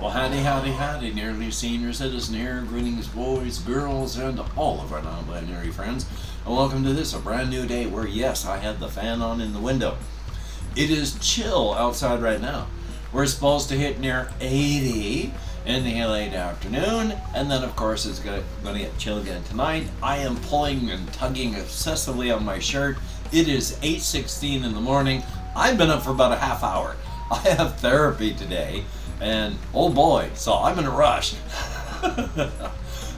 Well, howdy, howdy, howdy, nearly senior citizen here. Greetings, boys, girls, and all of our non-binary friends. And welcome to this, a brand new day where, yes, I have the fan on in the window. It is chill outside right now. We're supposed to hit near 80 in the late afternoon, and then, of course, it's going to get chill again tonight. I am pulling and tugging obsessively on my shirt. It is 8:16 in the morning. I've been up for about a half hour. I have therapy today. And oh boy, so I'm in a rush.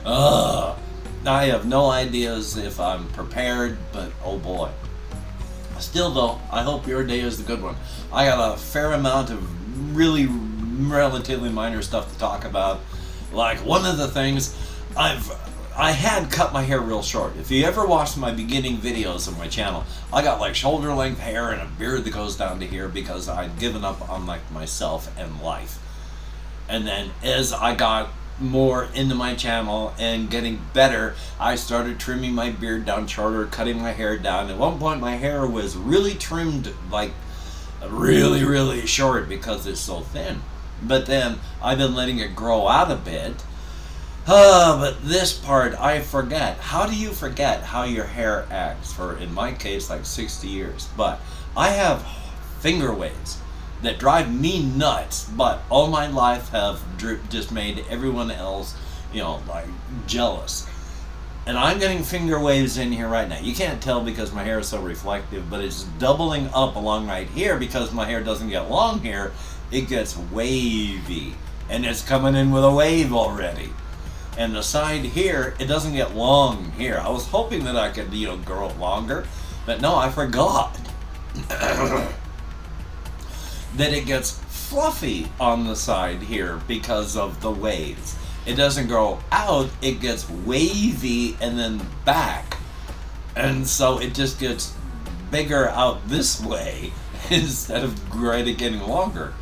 I have no ideas if I'm prepared, but oh boy. Still though, I hope your day is the good one. I got a fair amount of really relatively minor stuff to talk about. Like one of the things, I had cut my hair real short. If you ever watched my beginning videos of my channel, I got like shoulder length hair and a beard that goes down to here because I'd given up on like myself and life. And then as I got more into my channel and getting better, I started trimming my beard down shorter, cutting my hair down. At one point my hair was really trimmed like really, really short because it's so thin. But then I've been letting it grow out a bit. But this part I forget. How do you forget how your hair acts for, in my case, like 60 years? But I have finger waves that drive me nuts, but all my life have just made everyone else, like jealous. And I'm getting finger waves in here right now. You can't tell because my hair is so reflective, but it's doubling up along right here because my hair doesn't get long here. It gets wavy, and it's coming in with a wave already. And the side here, it doesn't get long here. I was hoping that I could, grow it longer, but no, I forgot. That it gets fluffy on the side here because of the waves. It doesn't grow out, it gets wavy and then back. And so it just gets bigger out this way instead of getting longer.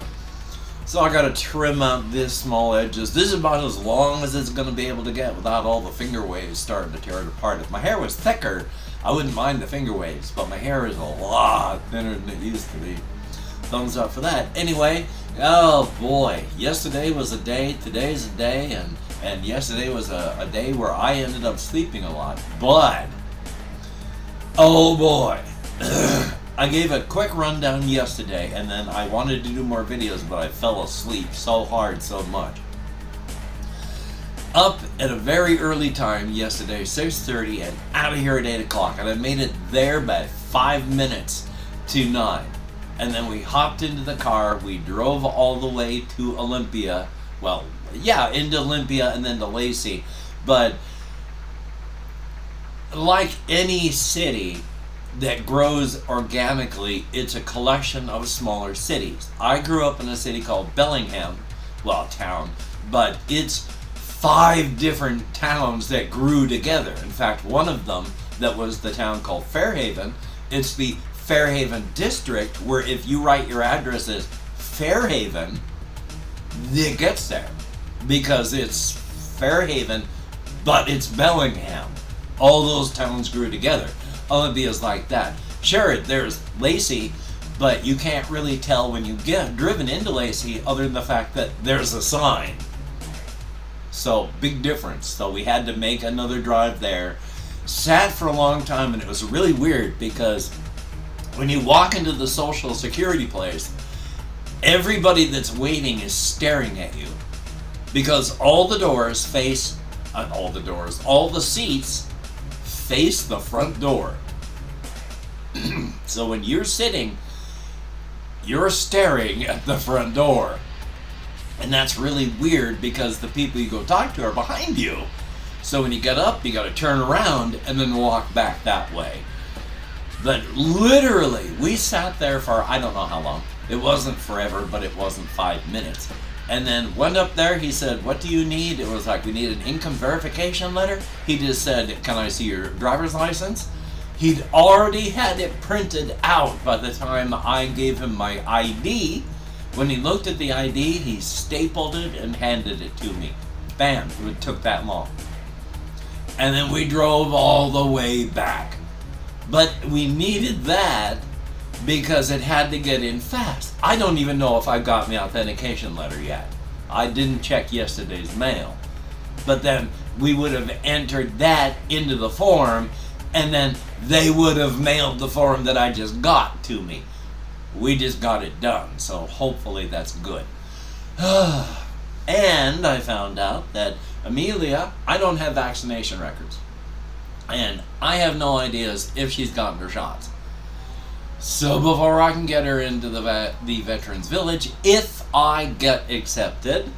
So I gotta trim out this small edges. This is about as long as it's gonna be able to get without all the finger waves starting to tear it apart. If my hair was thicker, I wouldn't mind the finger waves, but my hair is a lot thinner than it used to be. Thumbs up for that. Anyway, oh boy, yesterday was a day, today's a day, and yesterday was a day where I ended up sleeping a lot. But, oh boy, I gave a quick rundown yesterday, and then I wanted to do more videos, but I fell asleep so hard, so much. Up at a very early time yesterday, 6:30, and out of here at 8 o'clock, and I made it there by 5 minutes to 9. And then we hopped into the car, we drove all the way to Olympia. Well, yeah, into Olympia and then to Lacey. But like any city that grows organically, it's a collection of smaller cities. I grew up in a city called Bellingham, well, town, but it's 5 different towns that grew together. In fact, one of them that was the town called Fairhaven, it's the Fairhaven district, where if you write your address as Fairhaven, it gets there because it's Fairhaven, but it's Bellingham. All those towns grew together. Olympia's like that. Sure, there's Lacey, but you can't really tell when you get driven into Lacey other than the fact that there's a sign. So big difference. So we had to make another drive there. Sat for a long time, and it was really weird because when you walk into the social security place, everybody that's waiting is staring at you because all the seats face the front door. So when you're sitting, you're staring at the front door. And that's really weird because the people you go talk to are behind you. So when you get up, you got to turn around and then walk back that way. But literally, we sat there for I don't know how long. It wasn't forever, but it wasn't 5 minutes. And then went up there, he said, "What do you need?" It was like, "We need an income verification letter." He just said, "Can I see your driver's license?" He'd already had it printed out by the time I gave him my ID. When he looked at the ID, he stapled it and handed it to me. Bam, it took that long. And then we drove all the way back. But we needed that because it had to get in fast. I don't even know if I got my authentication letter yet. I didn't check yesterday's mail. But then we would have entered that into the form, and then they would have mailed the form that I just got to me. We just got it done, so hopefully that's good. And I found out that Amelia, I don't have vaccination records. And I have no ideas if she's gotten her shots. So before I can get her into the Veterans Village, if I get accepted,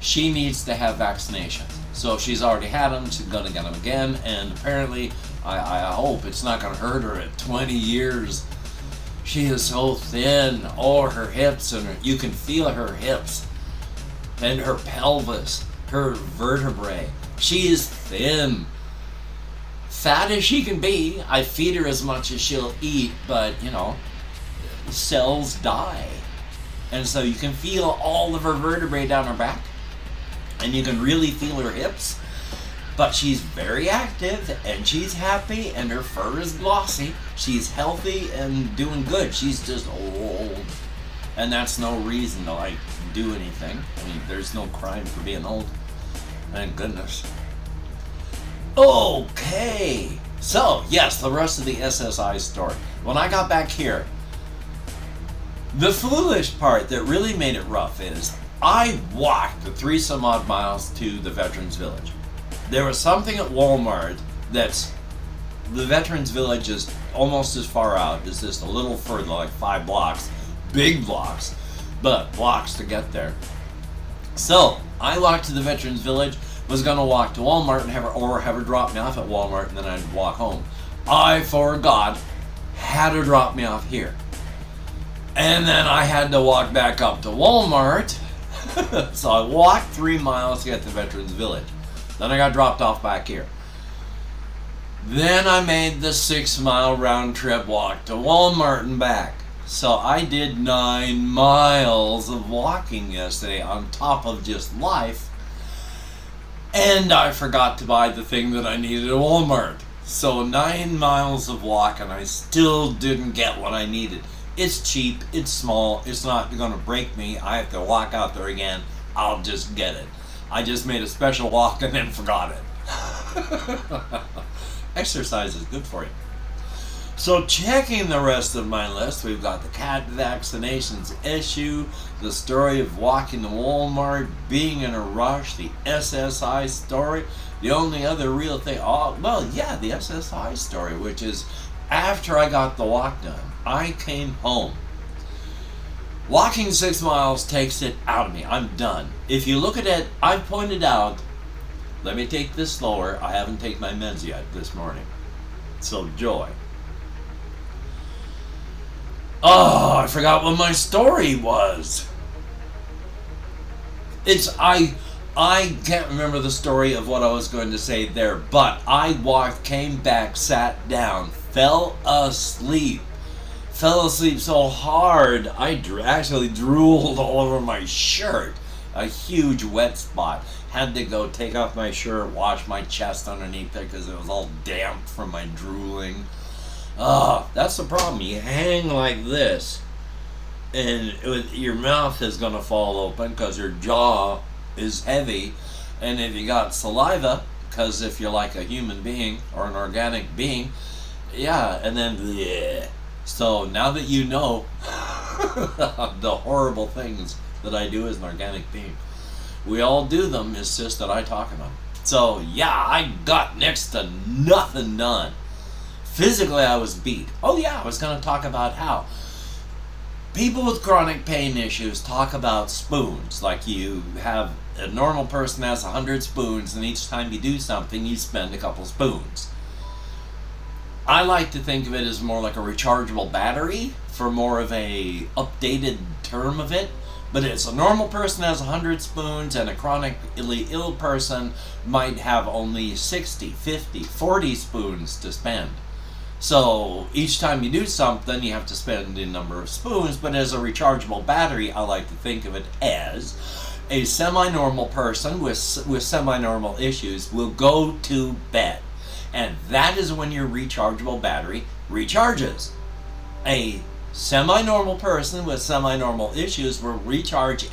she needs to have vaccinations. So if she's already had them, she's going to get them again. And apparently, I hope it's not going to hurt her at 20 years. She is so thin. Oh, her hips, and you can feel her hips. And her pelvis, her vertebrae. She is thin. Fat as she can be. I feed her as much as she'll eat, but, you know, cells die. And so you can feel all of her vertebrae down her back. And you can really feel her hips. But she's very active, and she's happy, and her fur is glossy. She's healthy and doing good. She's just old. And that's no reason to, like, do anything. I mean, there's no crime for being old. Thank goodness. Okay. So, yes, the rest of the SSI story. When I got back here, the foolish part that really made it rough is I walked the 3 some odd miles to the Veterans Village. There was something at Walmart that's, the Veterans Village is almost as far out as just a little further, like 5 blocks. Big blocks, but blocks to get there. So, I walked to the Veterans Village, was going to walk to Walmart and have her drop me off at Walmart, and then I'd walk home. I, for God, had her drop me off here. And then I had to walk back up to Walmart. So I walked 3 miles to get to Veterans Village. Then I got dropped off back here. Then I made the 6-mile round trip walk to Walmart and back. So I did 9 miles of walking yesterday on top of just life. And I forgot to buy the thing that I needed at Walmart. So 9 miles of walk, and I still didn't get what I needed. It's cheap, it's small, it's not going to break me. I have to walk out there again. I'll just get it. I just made a special walk and then forgot it. Exercise is good for you. So checking the rest of my list, we've got the cat vaccinations issue, the story of walking to Walmart, being in a rush, the SSI story, the only other real thing, the SSI story, which is after I got the walk done, I came home. Walking 6 miles takes it out of me. I'm done. If you look at it, I've pointed out, let me take this slower. I haven't taken my meds yet this morning. So joy. Oh, I forgot what my story was. I can't remember the story of what I was going to say there, but I walked, came back, sat down, fell asleep. Fell asleep so hard, I actually drooled all over my shirt. A huge wet spot. Had to go take off my shirt, wash my chest underneath there because it was all damp from my drooling. That's the problem. You hang like this, and your mouth is going to fall open because your jaw is heavy. And if you got saliva, because if you're like a human being or an organic being, yeah, and then bleh. So now that you know the horrible things that I do as an organic being, we all do them, it's just that I talk about them. So yeah, I got next to nothing done. Physically, I was beat. Oh yeah, I was going to talk about how people with chronic pain issues talk about spoons. Like you have a normal person has 100 spoons, and each time you do something, you spend a couple spoons. I like to think of it as more like a rechargeable battery for more of a updated term of it. But it's a normal person has 100 spoons, and a chronically ill person might have only 60, 50, 40 spoons to spend. So each time you do something, you have to spend a number of spoons, but as a rechargeable battery, I like to think of it as a semi-normal person with semi-normal issues will go to bed. And that is when your rechargeable battery recharges. A Semi-normal person with semi-normal issues will recharge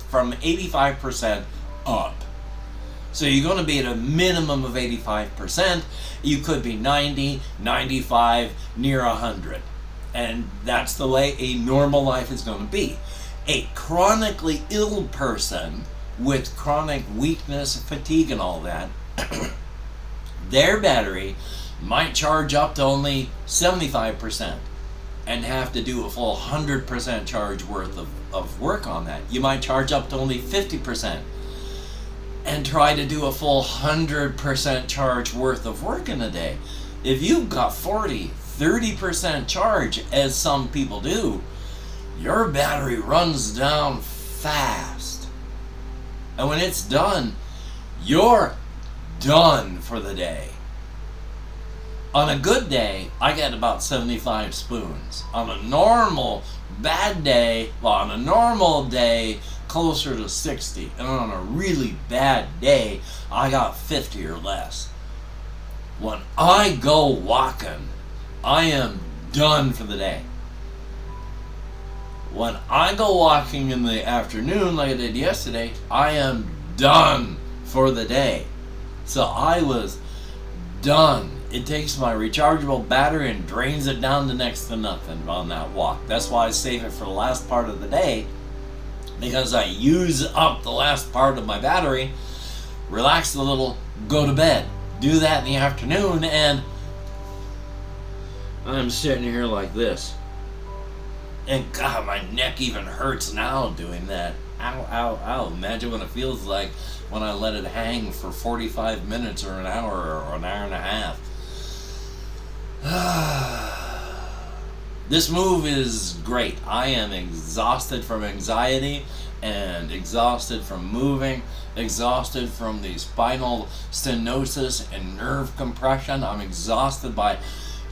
from 85% up. So you're going to be at a minimum of 85%. You could be 90, 95, near 100. And that's the way a normal life is going to be. A chronically ill person with chronic weakness, fatigue, and all that, their battery might charge up to only 75% and have to do a full 100% charge worth of work on that. You might charge up to only 50% and try to do a full 100% charge worth of work in a day. If you've got 40, 30% charge, as some people do, your battery runs down fast. And when it's done, you're done for the day. On a good day, I get about 75 spoons. On a normal bad day, well, on a normal day, closer to 60. And on a really bad day, I got 50 or less. When I go walking, I am done for the day. When I go walking in the afternoon, like I did yesterday, I am done for the day. So I was done. It takes my rechargeable battery and drains it down to next to nothing on that walk. That's why I save it for the last part of the day, because I use up the last part of my battery, relax a little, go to bed. Do that in the afternoon, and I'm sitting here like this. And God, my neck even hurts now doing that. Ow, ow, ow. Imagine what it feels like when I let it hang for 45 minutes or an hour or an hour and a half. This move is great. I am exhausted from anxiety and exhausted from moving, exhausted from the spinal stenosis and nerve compression. I'm exhausted by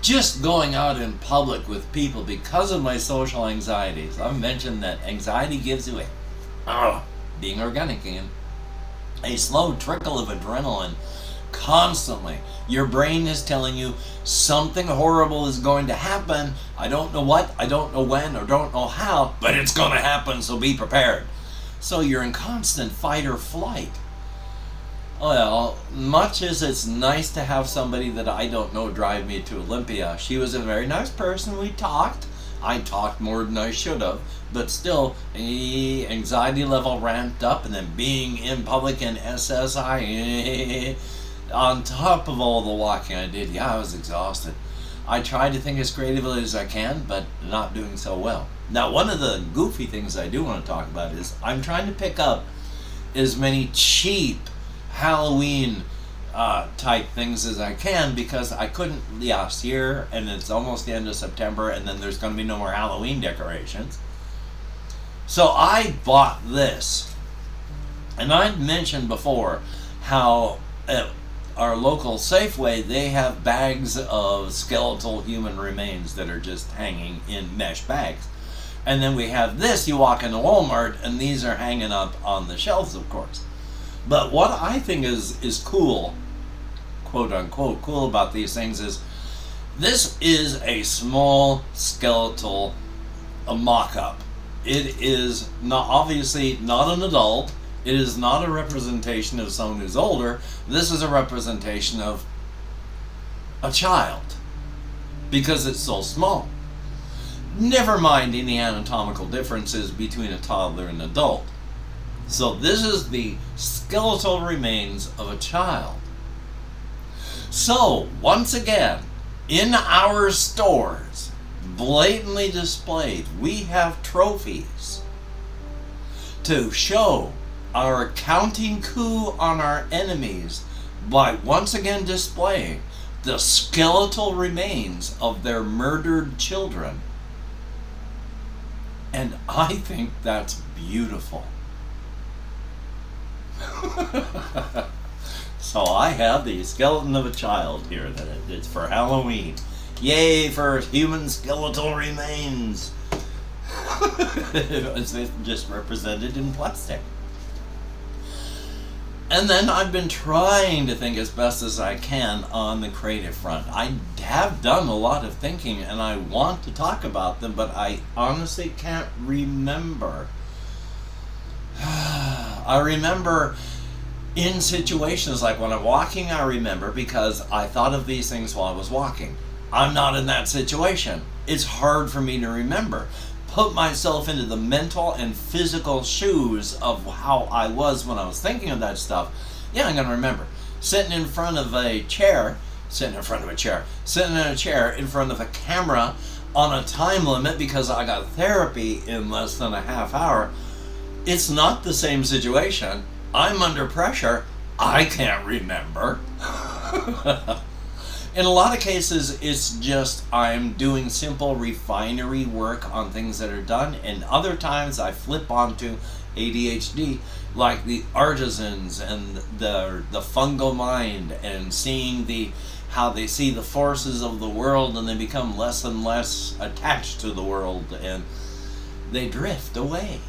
just going out in public with people because of my social anxieties. I've mentioned that anxiety gives you being organic again, a slow trickle of adrenaline constantly. Your brain is telling you something horrible is going to happen. I don't know what, I don't know when, or don't know how, but it's going to happen, so be prepared. So you're in constant fight or flight. Well, much as it's nice to have somebody that I don't know drive me to Olympia, she was a very nice person. We talked. I talked more than I should have, but still, the anxiety level ramped up, and then being in public in SSI, on top of all the walking I did, I was exhausted. I tried to think as creatively as I can, but not doing so well. Now, one of the goofy things I do want to talk about is I'm trying to pick up as many cheap Halloween type things as I can, because I couldn't last year, and it's almost the end of September, and then there's going to be no more Halloween decorations. So I bought this, and I'd mentioned before how at our local Safeway, they have bags of skeletal human remains that are just hanging in mesh bags. And then we have this, you walk into Walmart, and these are hanging up on the shelves, of course. But what I think is cool, quote unquote, cool about these things is this is a small skeletal mock-up. It is not, obviously not an adult. It is not a representation of someone who's older. This is a representation of a child, because it's so small. Never mind any anatomical differences between a toddler and an adult. So this is the skeletal remains of a child. So, once again, in our stores, blatantly displayed, we have trophies to show our accounting coup on our enemies by once again displaying the skeletal remains of their murdered children. And I think that's beautiful. So I have the skeleton of a child here that it's for Halloween. Yay for human skeletal remains. It's just represented in plastic. And then I've been trying to think as best as I can on the creative front. I have done a lot of thinking and I want to talk about them, but I honestly can't remember. I remember in situations like when I'm walking, I remember because I thought of these things while I was walking. I'm not in that situation. It's hard for me to remember. Put myself into the mental and physical shoes of how I was when I was thinking of that stuff. Yeah, I'm going to remember. Sitting in a chair in front of a camera on a time limit because I got therapy in less than a half hour. It's not the same situation. I'm under pressure. I can't remember. In a lot of cases, it's just I'm doing simple refinery work on things that are done, and other times I flip onto ADHD, like the artisans and the fungal mind, and seeing how they see the forces of the world, and they become less and less attached to the world, and they drift away.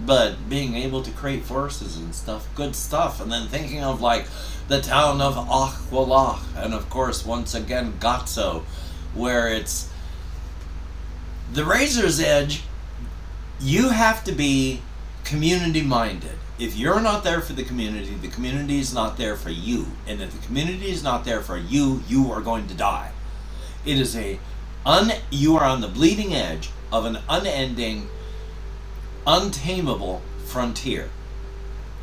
But being able to create forces and stuff, good stuff, and then thinking of like the town of Aqualach, and of course once again Gotso, where it's the razor's edge. You have to be community minded. If you're not there for the community is not there for you, and if the community is not there for you, you are going to die. It is you are on the bleeding edge of an unending, untamable frontier.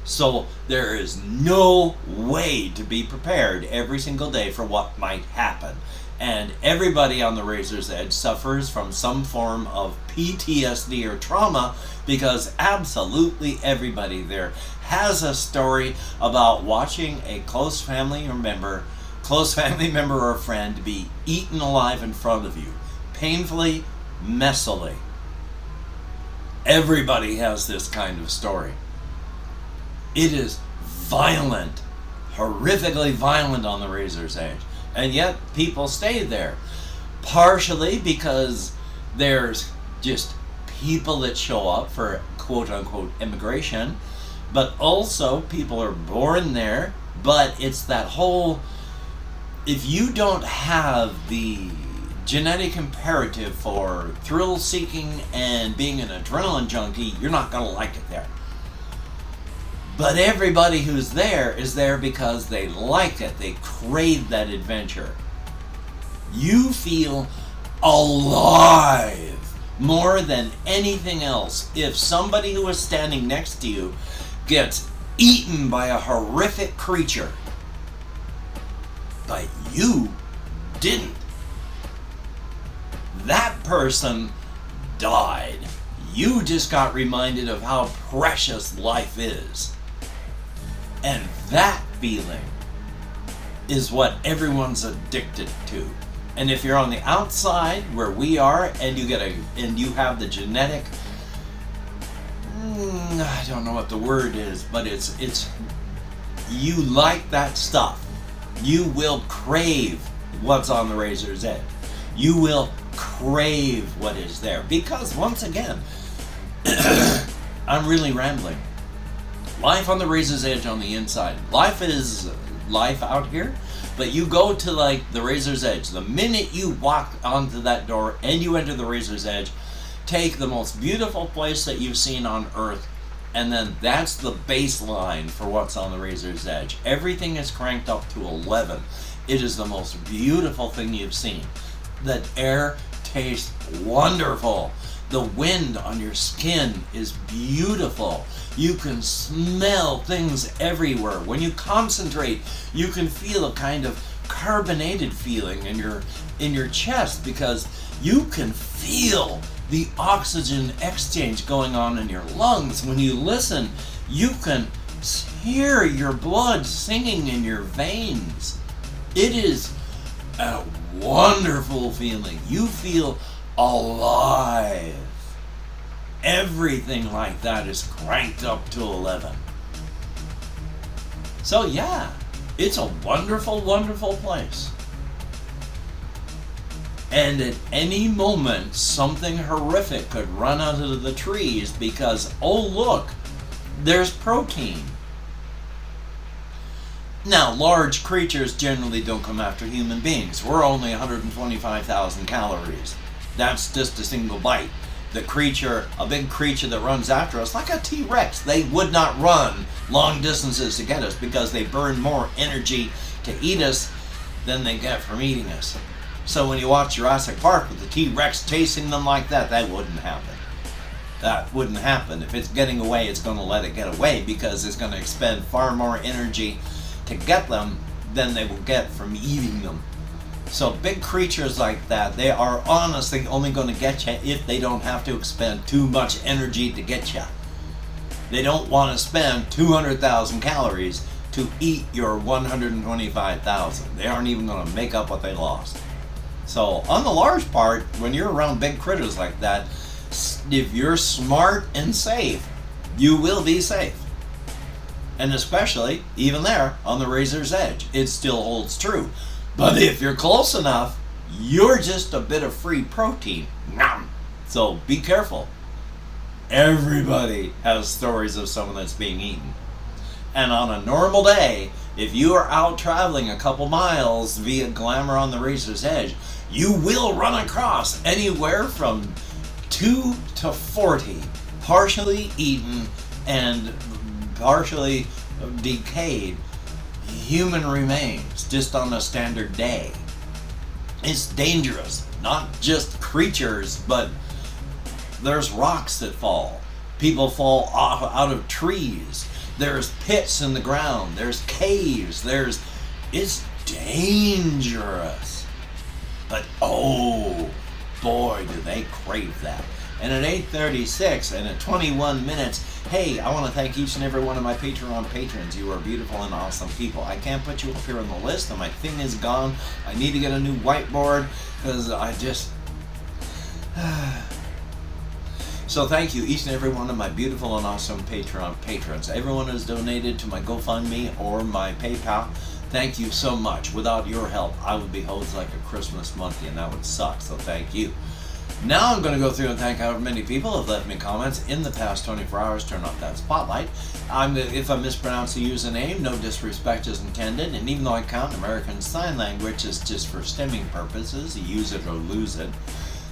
So there is no way to be prepared every single day for what might happen. And everybody on the razor's edge suffers from some form of PTSD or trauma, because absolutely everybody there has a story about watching a close family member or friend be eaten alive in front of you, painfully, messily. Everybody has this kind of story. It is violent, horrifically violent on the razor's edge. And yet people stay there. Partially because there's just people that show up for quote-unquote immigration, but also people are born there. But it's that whole, if you don't have the genetic imperative for thrill-seeking and being an adrenaline junkie, you're not going to like it there. But everybody who's there is there because they like it. They crave that adventure. You feel alive more than anything else if somebody who is standing next to you gets eaten by a horrific creature, but you didn't. That person died. You just got reminded of how precious life is. And that feeling is what everyone's addicted to. And if you're on the outside where we are, and you have the genetic, I don't know what the word is, but it's you like that stuff. You will crave what's on the razor's edge. You will crave what is there, because once again, I'm really rambling. Life on the razor's edge on the inside. Life is life out here, but you go to like the razor's edge. The minute you walk onto that door and you enter the razor's edge, take the most beautiful place that you've seen on earth, and then that's the baseline for what's on the razor's edge. Everything is cranked up to 11. It is the most beautiful thing you've seen. The air tastes wonderful. The wind on your skin is beautiful. You can smell things everywhere. When you concentrate, you can feel a kind of carbonated feeling in your chest, because you can feel the oxygen exchange going on in your lungs. When you listen, you can hear your blood singing in your veins. It is a wonderful feeling. You feel alive. Everything like that is cranked up to 11. So yeah, it's a wonderful, wonderful place. And at any moment, something horrific could run out of the trees because, oh look, there's protein. Now, large creatures generally don't come after human beings. We're only 125,000 calories. That's just a single bite. The creature, a big creature that runs after us, like a T-Rex, they would not run long distances to get us because they burn more energy to eat us than they get from eating us. So when you watch Jurassic Park with the T-Rex chasing them like that, that wouldn't happen. That wouldn't happen. If it's getting away, it's going to let it get away because it's going to expend far more energy to get them than they will get from eating them. So big creatures like that, they are honestly only going to get you if they don't have to expend too much energy to get you. They don't want to spend 200,000 calories to eat your 125,000. They aren't even going to make up what they lost. So on the large part, when you're around big critters like that, if you're smart and safe, you will be safe. And especially, even there, on the razor's edge, it still holds true. But if you're close enough, you're just a bit of free protein. So be careful. Everybody has stories of someone that's being eaten. And on a normal day, if you are out traveling a couple miles via Glamour on the Razor's Edge, you will run across anywhere from 2 to 40 partially eaten and partially decayed human remains just on a standard day. It's dangerous. Not just creatures, but there's rocks that fall. People fall off out of trees. There's pits in the ground. There's caves. It's dangerous. But oh boy, do they crave that. And at 8:36 and at 21 minutes, hey, I want to thank each and every one of my Patreon patrons. You are beautiful and awesome people. I can't put you up here on the list, and my thing is gone. I need to get a new whiteboard because I just... So thank you, each and every one of my beautiful and awesome Patreon patrons. Everyone who's donated to my GoFundMe or my PayPal, thank you so much. Without your help, I would be hosed like a Christmas monkey, and that would suck, so thank you. Now I'm going to go through and thank however many people have left me comments in the past 24 hours. Turn off that spotlight. If I mispronounce the username, no disrespect is intended. And even though I count American Sign Language as just for stemming purposes, use it or lose it.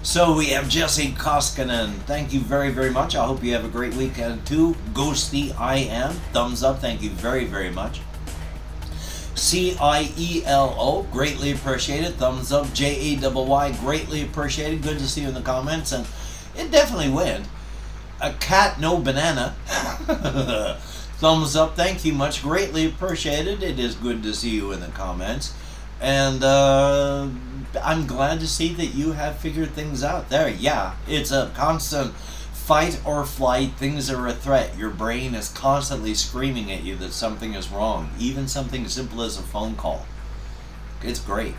So we have Jesse Koskinen. Thank you very, very much. I hope you have a great weekend too. Ghosty I am. Thumbs up. Thank you very, very much. CIELO, greatly appreciated. Thumbs up. JAYY, greatly appreciated. Good to see you in the comments. And it definitely went. A cat, no banana. Thumbs up. Thank you much. Greatly appreciated. It is good to see you in the comments. And I'm glad to see that you have figured things out there. Yeah, it's a constant fight or flight. Things are a threat. Your brain is constantly screaming at you that something is wrong. Even something as simple as a phone call. It's great.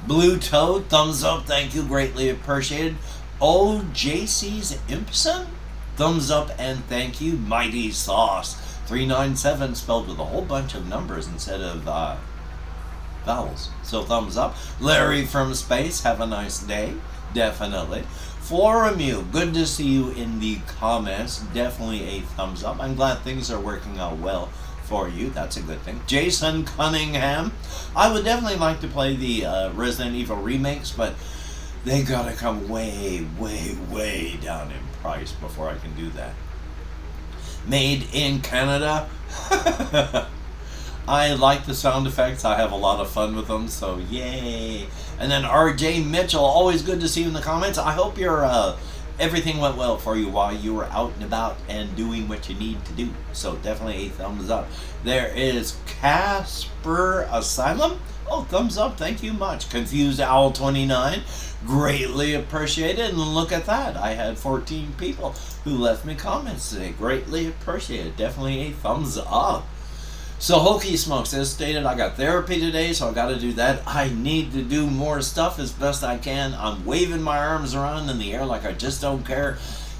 Blue Toad, thumbs up. Thank you. Greatly appreciated. OJC's Impson, thumbs up and thank you. Mighty Sauce 397, spelled with a whole bunch of numbers instead of vowels. So thumbs up. Larry from Space, have a nice day. Definitely. Floramu, good to see you in the comments. Definitely a thumbs up. I'm glad things are working out well for you. That's a good thing. Jason Cunningham, I would definitely like to play the Resident Evil remakes, but they gotta come way, way, way down in price before I can do that. Made in Canada. I like the sound effects. I have a lot of fun with them, so yay. And then RJ Mitchell, always good to see you in the comments. I hope your everything went well for you while you were out and about and doing what you need to do. So definitely a thumbs up. There is Casper Asylum. Oh, thumbs up. Thank you much. Confused Owl 29. Greatly appreciated. And look at that. I had 14 people who left me comments today. Greatly appreciated. Definitely a thumbs up. So Hokey Smokes, as stated, I got therapy today, so I got to do that. I need to do more stuff as best I can. I'm waving my arms around in the air like I just don't care,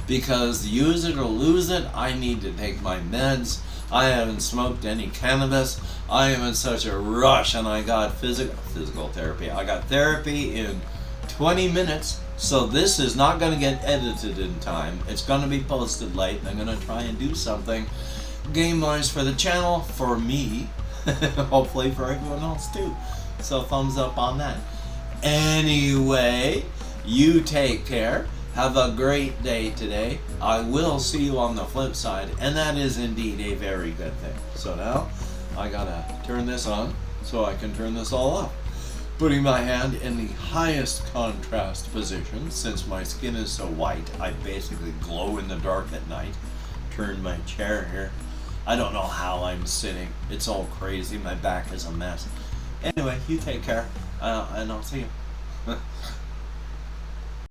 because use it or lose it, I need to take my meds. I haven't smoked any cannabis. I am in such a rush, and I got physical therapy. I got therapy in 20 minutes, so this is not going to get edited in time. It's going to be posted late, and I'm going to try and do something game-wise for the channel, for me, Hopefully for everyone else too. So thumbs up on that. Anyway, you take care. Have a great day today. I will see you on the flip side, and that is indeed a very good thing. So now, I gotta turn this on so I can turn this all off. Putting my hand in the highest contrast position, since my skin is so white, I basically glow in the dark at night. Turn my chair here. I don't know how I'm sitting. It's all crazy. My back is a mess. Anyway, you take care, and I'll see you.